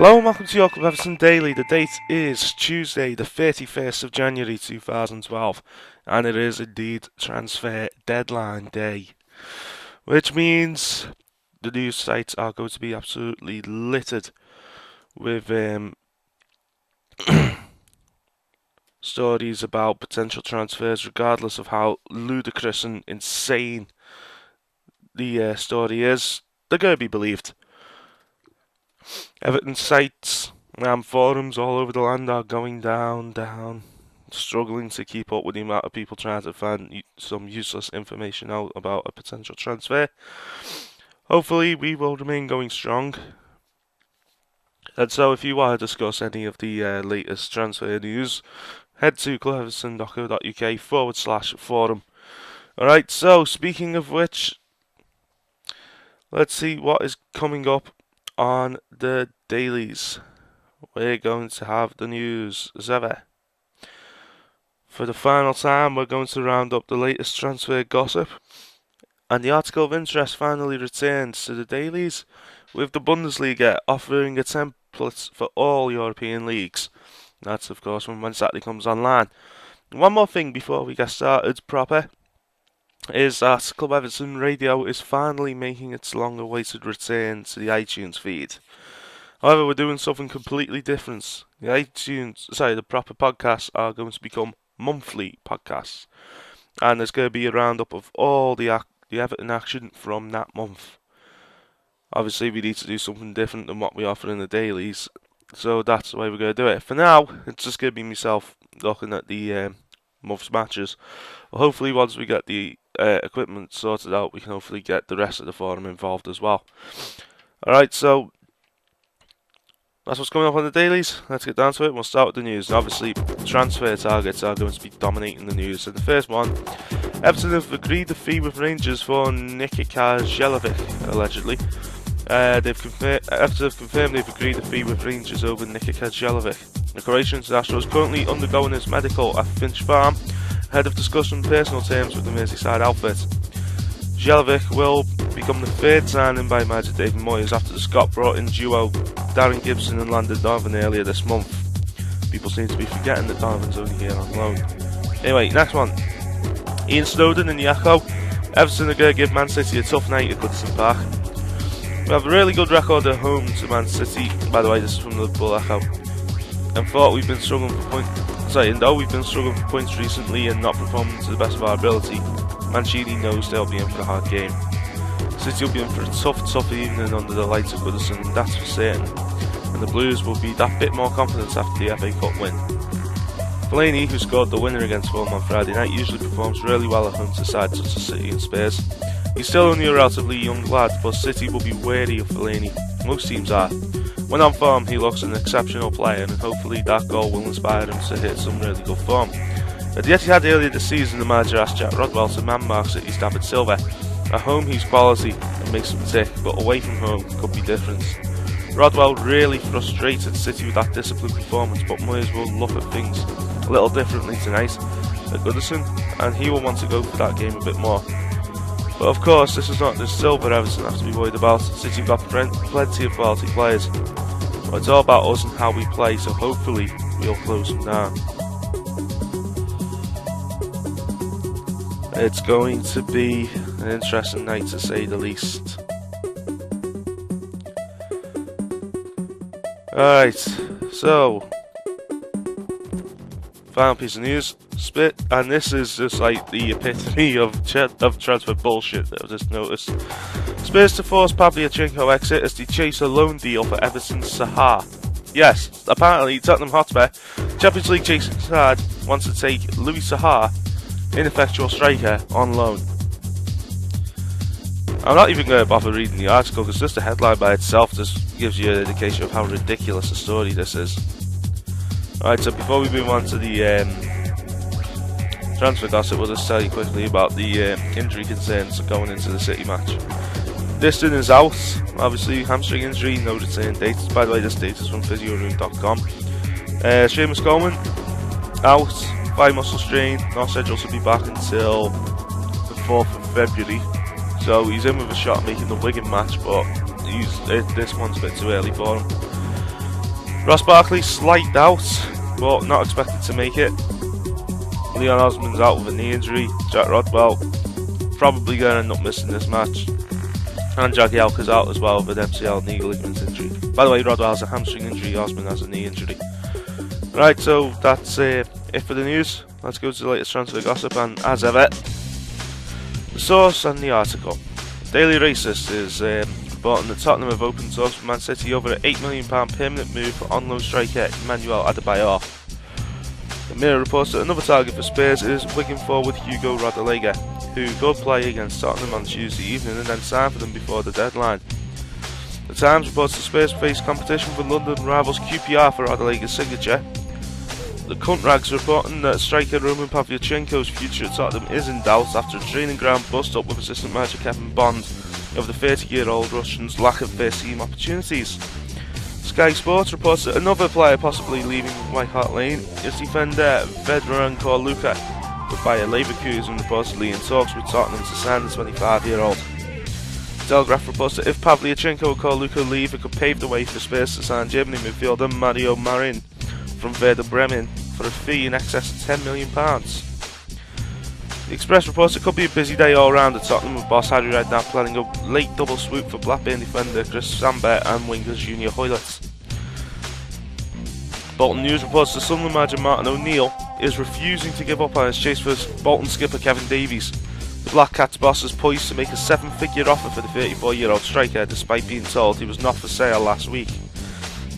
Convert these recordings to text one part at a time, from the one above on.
Hello and welcome to your Club Everton Daily. The date is Tuesday, the 31st of January 2012, and it is indeed transfer deadline day, which means the news sites are going to be absolutely littered with stories about potential transfers, regardless of how ludicrous and insane the story is. They're going to be believed. Everton sites and forums all over the land are going down, struggling to keep up with the amount of people trying to find some useless information out about a potential transfer. Hopefully we will remain going strong. And so if you want to discuss any of the latest transfer news, head to clubeverton.co.uk/forum. Alright, so speaking of which, let's see what is coming up on the dailies. We're going to have the news as ever. For the final time, we're going to round up the latest transfer gossip, and the article of interest finally returns to the dailies, with the Bundesliga offering a template for all European leagues. That's of course when Saturday comes online. One more thing before we get started proper is that Club Everton Radio is finally making its long-awaited return to the iTunes feed. However, we're doing something completely different. The proper podcasts are going to become monthly podcasts, and there's going to be a roundup of all the Everton action from that month. Obviously, we need to do something different than what we offer in the dailies, so that's the way we're going to do it. For now, it's just going to be myself looking at the month's matches. Well, hopefully, once we get the equipment sorted out, we can hopefully get the rest of the forum involved as well. Alright, so that's what's coming up on the dailies. Let's get down to it. We'll start with the news. And obviously, transfer targets are going to be dominating the news. And the first one, Everton have agreed the fee with Rangers for Nikita Jelavic, allegedly. Everton have confirmed they've agreed the fee with Rangers over Nikita Jelavic. The Croatian international is currently undergoing his medical at Finch Farm, ahead of discussion personal terms with the Merseyside outfit. Jelavic will become the third signing by manager David Moyes after the Scot brought in duo Darren Gibson and Landon Donovan earlier this month. People seem to be forgetting that Donovan's only here on loan. Anyway, next one. Ian Snowden and the Echo. Everton are going to give Man City a tough night at Goodison Park. We have a really good record at home to Man City. By the way, this is from the Bull Echo. And though we've been struggling for points recently and not performing to the best of our ability, Mancini knows they'll be in for a hard game. City will be in for a tough evening under the lights of Goodison, that's for certain. And the Blues will be that bit more confident after the FA Cup win. Fellaini, who scored the winner against Fulham on Friday night, usually performs really well at home to sides such as City and Spurs. He's still only a relatively young lad, but City will be wary of Fellaini. Most teams are. When on form, he looks an exceptional player, and hopefully that goal will inspire him to hit some really good form. At the Etihad earlier this season, the manager asked Jack Rodwell to man-mark City's David Silva. At home, he's quality and makes him tick, but away from home could be different. Rodwell really frustrated City with that disciplined performance, but Moyes will look at things a little differently tonight at Goodison, and he will want to go for that game a bit more. But of course, this is not the Silva Everton have to be worried about. City have got plenty of quality players. But it's all about us and how we play, so hopefully we'll close them down. It's going to be an interesting night to say the least. Alright, so final piece of news. Spit, and this is just like the epitome of transfer bullshit that I've just noticed. Spurs to force Pavlyuchenko exit as they chase a loan deal for Everton's Sahar. Yes, apparently Tottenham Hotspur, Champions League chasing side, wants to take Louis Sahar, ineffectual striker, on loan. I'm not even going to bother reading the article because just the headline by itself just gives you an indication of how ridiculous a story this is. Alright, so before we move on to the transfer gossip, we'll just tell you quickly about the injury concerns going into the City match. Distin is out, obviously hamstring injury, no return date. By the way, this date is from physioroom.com. Seamus Coleman out, thigh muscle strain, not scheduled to be back until the 4th of February. So he's in with a shot making the Wigan match, but this one's a bit too early for him. Ross Barkley slight doubt, but not expected to make it. Leon Osman's out with a knee injury. Jack Rodwell probably going to end up missing this match. And Jagielka's out as well with an MCL knee ligament injury. By the way, Rodwell has a hamstring injury, Osman has a knee injury. Right, so that's it for the news. Let's go to the latest transfer gossip, and as ever, the source and the article. Daily Racist is reporting that Tottenham have opened talks with Man City over an £8 million permanent move for on-loan striker Emmanuel Adebayor. The Mirror reports that another target for Spurs is Wigan forward Hugo Rodallega, who could play against Tottenham on Tuesday evening and then sign for them before the deadline. The Times reports that Spurs face competition from London rivals QPR for Rodallega's signature. The Cunt Rags reporting that striker Roman Pavlyuchenko's future at Tottenham is in doubt after a training ground bust up with assistant manager Kevin Bond over the 30-year-old Russian's lack of first-team opportunities. Sky Sports reports that another player possibly leaving White Hart Lane is defender Vedran Korluka, with Bayer Leverkusen reportedly in talks with Tottenham to sign the 25-year-old. Telegraph reports that if Pavlyuchenko and Korluka leave, it could pave the way for Spurs to sign Germany midfielder Mario Marin from Werder Bremen for a fee in excess of £10 million. The Express reports it could be a busy day all round at Tottenham, with boss Harry Redknapp planning a late double swoop for Blackburn defender Chris Sambert and wingers Junior Hoilett. Bolton News reports that Sunderland manager Martin O'Neill is refusing to give up on his chase for Bolton skipper Kevin Davies. The Black Cats boss is poised to make a seven-figure offer for the 34-year-old striker, despite being told he was not for sale last week.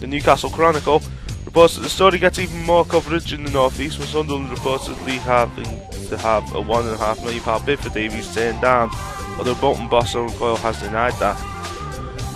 The Newcastle Chronicle reports that the story gets even more coverage in the North East, with Sunderland reportedly having to have a £1.5 million bid for Davies turned down, although Bolton boss Owen Coyle has denied that.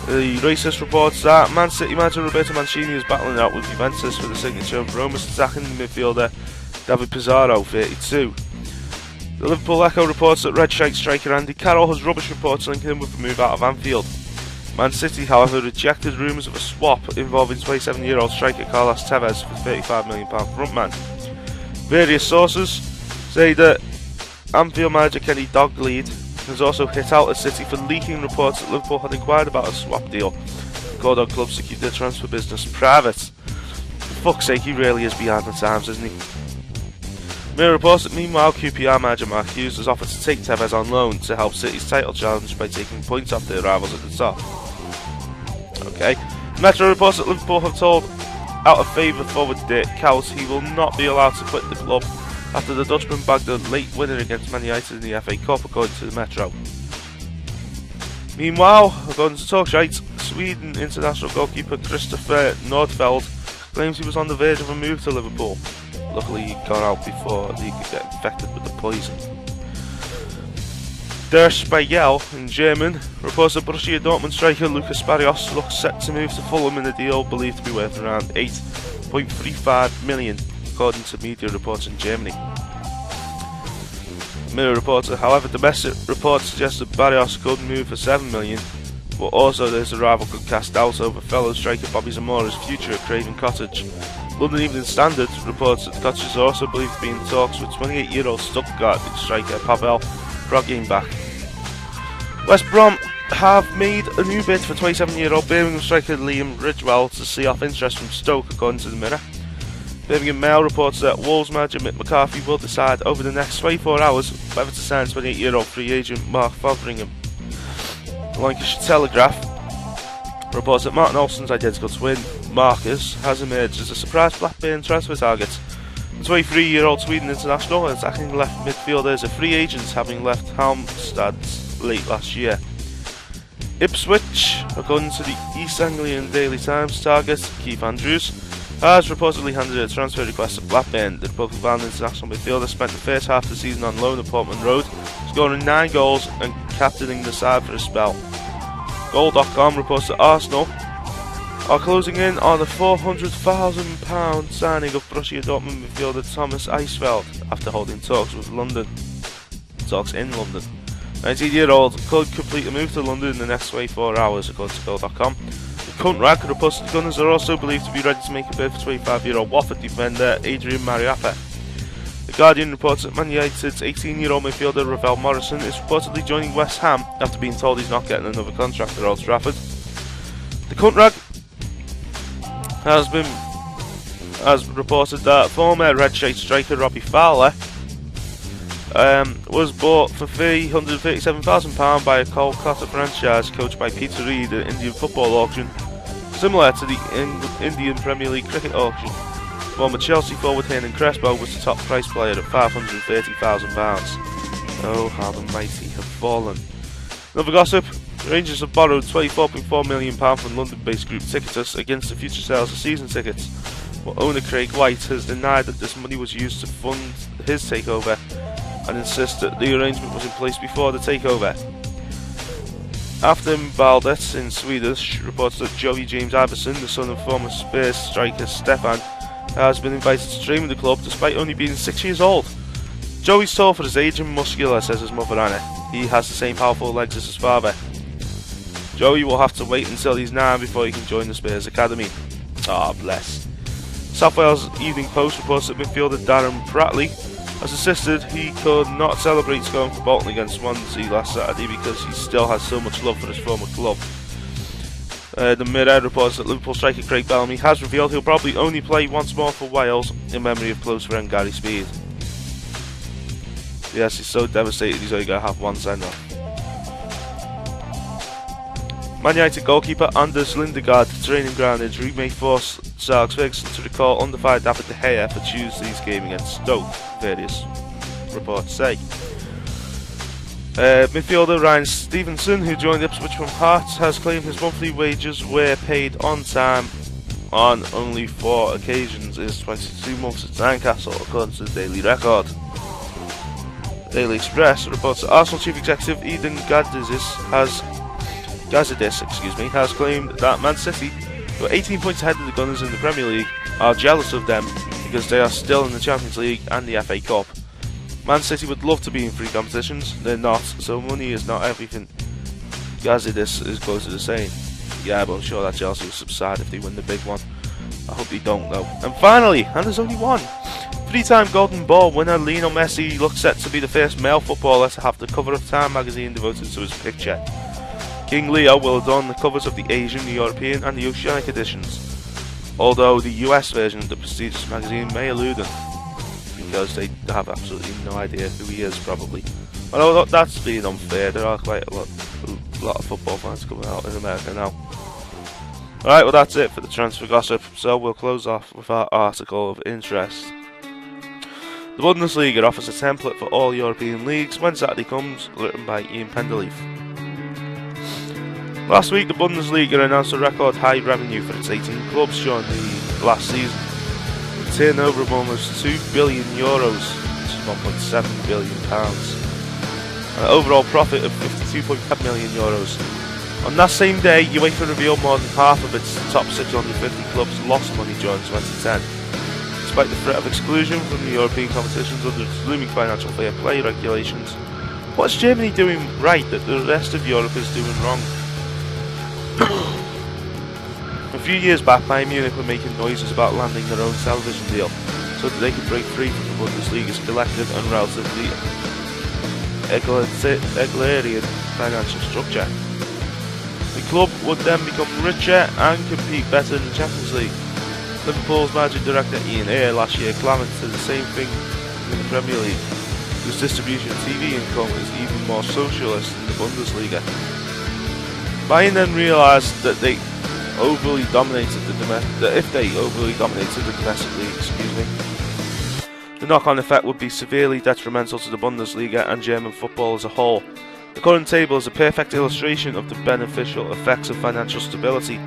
The Racist reports that Man City manager Roberto Mancini is battling out with Juventus for the signature of Roma's attacking midfielder David Pizarro, 32. The Liverpool Echo reports that Red Shite striker Andy Carroll has rubbish reports linking him with a move out of Anfield. Man City, however, rejected rumours of a swap involving 27-year-old striker Carlos Tevez for £35 million frontman. Various sources say that Anfield manager Kenny Dalglish has also hit out at City for leaking reports that Liverpool had inquired about a swap deal, called on clubs to keep their transfer business private. For fuck's sake, he really is behind the times, isn't he? Mirror reports that meanwhile QPR manager Mark Hughes has offered to take Tevez on loan to help City's title challenge by taking points off their rivals at the top. Okay. Metro reports that Liverpool have told out of favour forward Dirk Kuyt he will not be allowed to quit the club after the Dutchman bagged a late winner against Man United in the FA Cup, according to the Metro. Meanwhile, according to Talkshite, Sweden international goalkeeper Christopher Nordfeldt claims he was on the verge of a move to Liverpool. Luckily he got out before he could get infected with the poison. Der Spiegel, in German, reports that Borussia Dortmund striker Lucas Barrios looks set to move to Fulham in a deal believed to be worth around £8.35 million, according to media reports in Germany. Mirror reports that, however, domestic reports suggest that Barrios could move for £7 million, but also there's a rival could cast doubt over fellow striker Bobby Zamora's future at Craven Cottage. London Evening Standard reports that the Cottage is also believed to be in talks with 28-year-old Stuttgart striker Pavel Broggenbach. West Brom have made a new bid for 27-year-old Birmingham striker Liam Ridgewell to see off interest from Stoke, according to the Mirror. Birmingham Mail reports that Wolves manager Mick McCarthy will decide over the next 24 hours whether to sign 28-year-old free agent Mark Fotheringham. The Lancashire Telegraph reports that Martin Olsen's identical twin, Marcus, has emerged as a surprise Blackburn transfer target. The 23-year-old Sweden international and attacking left midfielder is a free agent, having left Halmstad late last year. Ipswich, according to the East Anglian Daily Times target, Keith Andrews, has reportedly handed a transfer request to Blackburn. The Republican international midfielder spent the first half of the season on loan at Portman Road, scoring 9 goals and captaining the side for a spell. Goal.com reports that Arsenal are closing in on a £400,000 signing of Borussia Dortmund midfielder Thomas Eisfeld after holding talks in London. 19-year-old could complete a move to London in the next 24 hours, according to Goal.com. The Cunt Rag reports the Gunners are also believed to be ready to make a bid for 25-year-old Watford defender Adrian Mariappa. The Guardian reports that Man United's 18-year-old midfielder Ravel Morrison is reportedly joining West Ham after being told he's not getting another contract at Old Trafford. The Cunt Rag has reported that former Red Shade striker Robbie Fowler was bought for £337,000 by a Kolkata franchise coached by Peter Reid at an Indian football auction, similar to the Indian Premier League cricket auction. Former Chelsea forward Hernan Crespo was the top price player at £530,000. Oh, how the mighty have fallen. Another gossip: Rangers have borrowed £24.4 million from London-based group Ticketus against the future sales of season tickets, but owner Craig White has denied that this money was used to fund his takeover and insists that the arrangement was in place before the takeover. Aftonbladet in Swedish reports that Joey James Iverson, the son of former Spurs striker Stefan, has been invited to train with the club despite only being 6 years old. Joey's tall for his age and muscular, says his mother Anna. He has the same powerful legs as his father. Joey will have to wait until he's 9 before he can join the Spurs academy. Ah, bless. South Wales Evening Post reports that midfielder Darren Pratley has insisted he could not celebrate scoring for Bolton against Swansea last Saturday because he still has so much love for his former club. The Mirror reports that Liverpool striker Craig Bellamy has revealed he'll probably only play once more for Wales in memory of close friend Gary Speed. Yes, he's so devastated he's only going to have one send-off. Man United goalkeeper Anders Lindegaard's training ground injury may force Sir Alex Ferguson to recall under-fired David De Gea for Tuesday's game against Stoke, various reports say. Midfielder Ryan Stevenson, who joined Ipswich from Hearts, has claimed his monthly wages were paid on time on only 4 occasions in his 22 months at Tynecastle, according to the Daily Record. Daily Express reports that Arsenal chief executive Eden Gazidis has claimed that Man City, who are 18 points ahead of the Gunners in the Premier League, are jealous of them because they are still in the Champions League and the FA Cup. Man City would love to be in 3 competitions, they're not, so money is not everything. Gazidis is quoted as saying, "Yeah, but I'm sure that jealousy will subside if they win the big one. I hope they don't though." And finally, and there's only one, 3-time Golden Ball winner Lionel Messi looks set to be the first male footballer to have the cover of Time magazine devoted to his picture. King Leo will adorn the covers of the Asian, the European and the Oceanic editions, although the US version of the prestigious magazine may elude him, because they have absolutely no idea who he is probably. Although that's being unfair, there are quite a lot of football fans coming out in America now. Alright, well that's it for the transfer gossip, so we'll close off with our article of interest. The Bundesliga offers a template for all European leagues when Saturday comes, written by Ian Penderleaf. Last week, the Bundesliga announced a record high revenue for its 18 clubs during the last season, with a turnover of almost €2 billion, which is £1.7 billion, and an overall profit of €52.5 million. On that same day, UEFA revealed more than half of its top 650 clubs lost money during 2010. Despite the threat of exclusion from the European competitions under its looming financial fair play regulations, what is Germany doing right that the rest of Europe is doing wrong? A few years back, Bayern Munich were making noises about landing their own television deal so that they could break free from the Bundesliga's collective and relatively egalitarian financial structure. The club would then become richer and compete better in the Champions League. Liverpool's managing director Ian Ayre last year clamoured to the same thing in the Premier League, whose distribution of TV income is even more socialist than the Bundesliga. Bayern then realised that if they overly dominated the domestic league, the knock-on effect would be severely detrimental to the Bundesliga and German football as a whole. The current table is a perfect illustration of the beneficial effects of financial stability,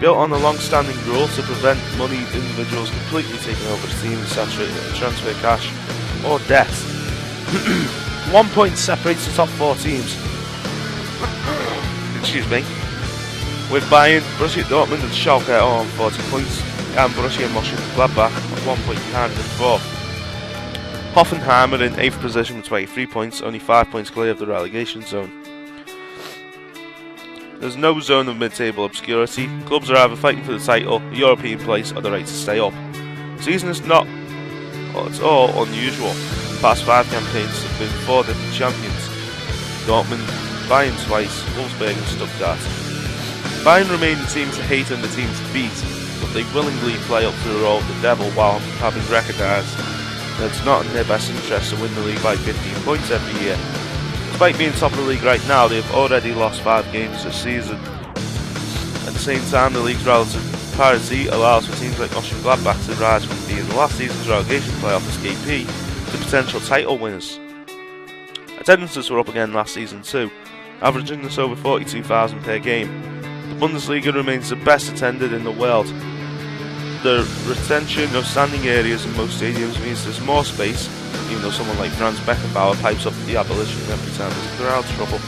built on a long-standing rule to prevent moneyed individuals completely taking over the team and saturating it with transfer cash or debt. 1 point separates the top 4 teams. Excuse me. With Bayern, Borussia Dortmund and Schalke on 40 points, and Borussia Mönchengladbach at 1 point behind in 4th. Hoffenheim are in 8th position with 23 points, only 5 points clear of the relegation zone. There's no zone of mid-table obscurity. Clubs are either fighting for the title, the European place, or the right to stay up. The season is not at all unusual. The past 5 campaigns have been 4 different champions: Dortmund, Bayern twice, Wolfsburg and Stuttgart. Bayern remain the team to hate and the team to beat. but they willingly play up to the role of the devil while having recognised that it's not in their best interest to win the league by 15 points every year. Despite being top of the league right now, they've already lost 5 games this season. At the same time, the league's relative parity allows for teams like Mönchengladbach to rise from being last season's relegation playoff escapee to potential title winners. Attendances were up again last season too, averaging just over 42,000 per game. The Bundesliga remains the best attended in the world. The retention of standing areas in most stadiums means there's more space, even though someone like Franz Beckenbauer pipes up the abolition every time there's crowd trouble.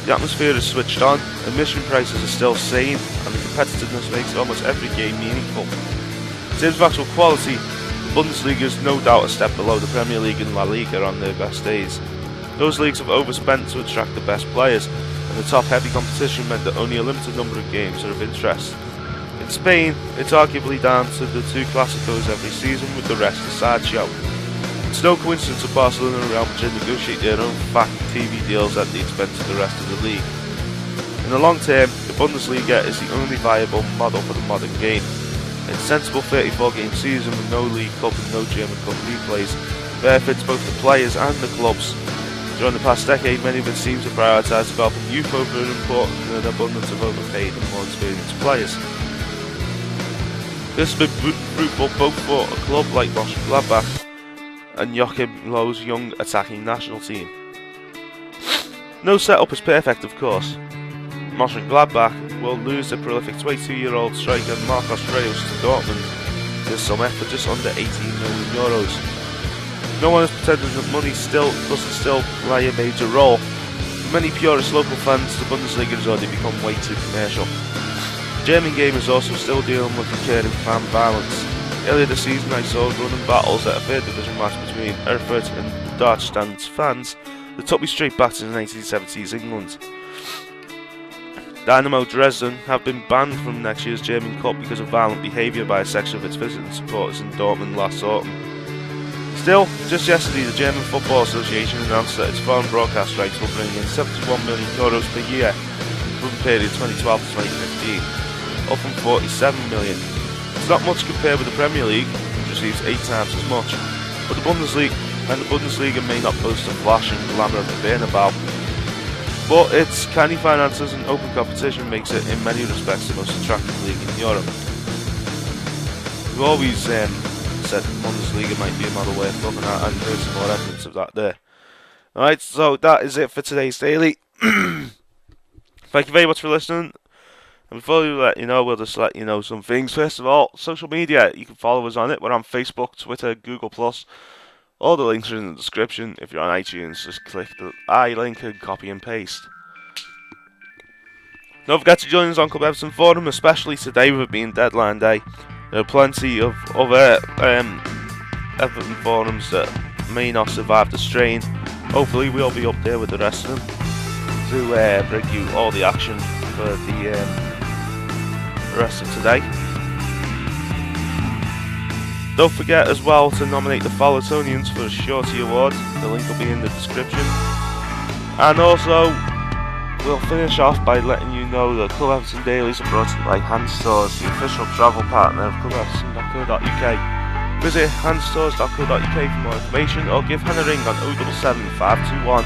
The atmosphere is switched on, admission prices are still sane, and the competitiveness makes almost every game meaningful. In terms of actual quality, the Bundesliga is no doubt a step below the Premier League and La Liga on their best days. Those leagues have overspent to attract the best players, and the top-heavy competition meant that only a limited number of games are of interest. In Spain, it's arguably down to the 2 Clásicos every season, with the rest a sideshow. It's no coincidence that Barcelona and Real Madrid negotiate their own fat TV deals at the expense of the rest of the league. In the long term, the Bundesliga is the only viable model for the modern game. Its sensible 34-game season with no League Cup and no German Cup replays benefits both the players and the clubs. During the past decade, many of its teams have prioritised developing youth over an important and an abundance of overpaid and more experienced players. This has been fruitful both for a club like Mönchengladbach and Joachim Löw's young attacking national team. No setup is perfect, of course. Mönchengladbach will lose their prolific 22-year-old striker Marcos Reyes to Dortmund this summer for just under €18 million. No one is pretending that money doesn't still play a major role. For many purist local fans, the Bundesliga has already become way too commercial. The German game is also still dealing with recurring fan violence. Earlier this season I saw running battles at a 3rd division match between Erfurt and Deutschland's fans that took me straight back to the 1970s England. Dynamo Dresden have been banned from next year's German Cup because of violent behaviour by a section of its visiting supporters in Dortmund last autumn. Still, just yesterday the German Football Association announced that its foreign broadcast rights will bring in €71 million per year from the period 2012 to 2015, up from €47 million. It's not much compared with the Premier League, which receives 8 times as much, but the Bundesliga may not boast the flash and glamour of the Bernabeu, but its canny finances and open competition makes it, in many respects, the most attractive league in Europe. We've always said the Bundesliga might be a model worth looking at, and heard some more evidence of that there. Alright, so that is it for today's daily. Thank you very much for listening. And before we let you know, we'll just let you know some things. First of all, social media, you can follow us on it. We're on Facebook, Twitter, Google+. All the links are in the description. If you're on iTunes, just click the I link and copy and paste. Don't forget to join us on Club Everton Forum, especially today with it being deadline day. There are plenty of other Everton forums that may not survive the strain. Hopefully we'll be up there with the rest of them to bring you all the action for the rest of today. Don't forget as well to nominate the Falletonians for a Shorty Award. The link will be in the description. And also, we'll finish off by letting you know that Club Everton Dailies are brought to you by Handstores, the official travel partner of clubeverton.co.uk. Visit handstores.co.uk for more information, or give Hannah a ring on 077 521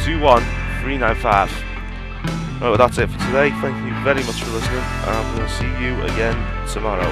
21395. Well, that's it for today. Thank you very much for listening, and we'll see you again tomorrow.